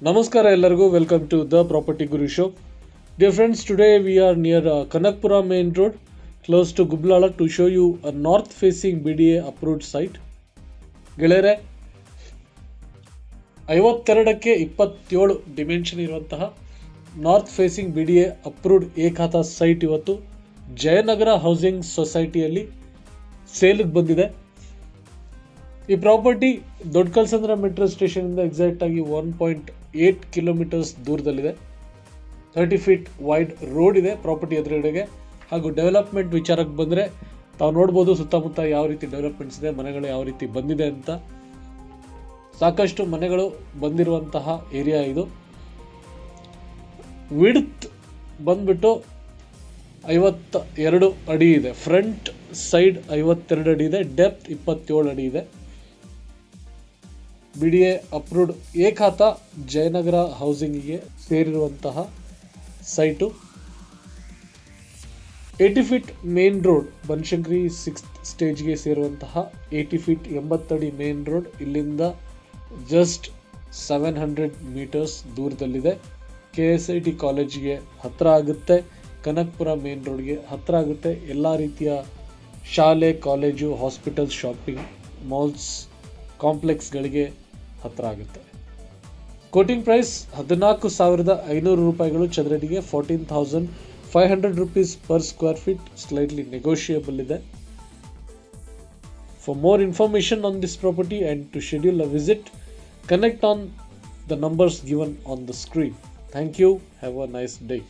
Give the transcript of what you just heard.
Namaskara ellargu, welcome to the Property Guru Show. Dear friends, today we are near Kanakpura main road, close to Gublala, to show you a north facing BDA approved site. ಗೆಳೆಯರೆ, 52ಕ್ಕೆ 27 dimension ಇರುವಂತಹ north facing BDA approved ಏಕಾತ site ಇವತ್ತು Jayanagar housing ಸೊಸೈಟಿಯಲ್ಲಿ ಸೇಲ್ಗೆ ಬಂದಿದೆ. ಈ property ದೊಡ್ಡ Kalsandra metro ಸ್ಟೇಷನಿಂದ exact ಆಗಿ 1.8 kilometres ದೂರದಲ್ಲಿದೆ. 30 ಫೀಟ್ ವೈಡ್ ರೋಡ್ ಇದೆ ಪ್ರಾಪರ್ಟಿ ಎದುರುಗಡೆಗೆ. ಹಾಗೂ ಡೆವಲಪ್ಮೆಂಟ್ ವಿಚಾರಕ್ಕೆ ಬಂದರೆ ತಾವು ನೋಡ್ಬೋದು ಸುತ್ತಮುತ್ತ ಯಾವ ರೀತಿ ಡೆವಲಪ್ಮೆಂಟ್ಸ್ ಇದೆ, ಮನೆಗಳು ಯಾವ ರೀತಿ ಬಂದಿದೆ ಅಂತ. ಸಾಕಷ್ಟು ಮನೆಗಳು ಬಂದಿರುವಂತಹ ಏರಿಯಾ ಇದು. ವಿಡ್ತ್ ಬಂದ್ಬಿಟ್ಟು 52 ಅಡಿ ಇದೆ. ಫ್ರಂಟ್ ಸೈಡ್ 52 ಅಡಿ ಇದೆ. ಡೆಪ್ತ್ 27 ಅಡಿ ಇದೆ. BDA ಅಪ್ರೂವ್ಡ್ ಏಕಾತ ಜಯನಗರ ಹೌಸಿಂಗಿಗೆ ಸೇರಿರುವಂತಹ site. 80 feet main road, Banashankari 6th ಸ್ಟೇಜ್ಗೆ ಸೇರುವಂತಹ 80 ಫೀಟ್ 80 ಅಡಿ ಮೇನ್ ರೋಡ್ ಇಲ್ಲಿಂದ ಜಸ್ಟ್ 700 ಮೀಟರ್ಸ್ ದೂರದಲ್ಲಿದೆ. KSIT ಕಾಲೇಜಿಗೆ ಹತ್ತಿರ ಆಗುತ್ತೆ. ಕನಕಪುರ ಮೇನ್ ರೋಡ್ಗೆ ಹತ್ತಿರ ಆಗುತ್ತೆ. ಎಲ್ಲ ರೀತಿಯ ಶಾಲೆ, ಕಾಲೇಜು, ಹಾಸ್ಪಿಟಲ್ಸ್, ಶಾಪಿಂಗ್ ಮಾಲ್ಸ್, ಕಾಂಪ್ಲೆಕ್ಸ್ಗಳಿಗೆ ಹತ್ತಿರ ಆಗುತ್ತೆ. ಕೋಟಿಂಗ್ ಪ್ರೈಸ್ 14,500 ರೂಪಾಯಿಗಳು ಚದರಡಿಗೆ. 14,500 rupees per square feet. Slightly negotiable ಇದೆ. For more information on this property and to schedule a visit, connect on the numbers given on the screen. Thank you. Have a nice day.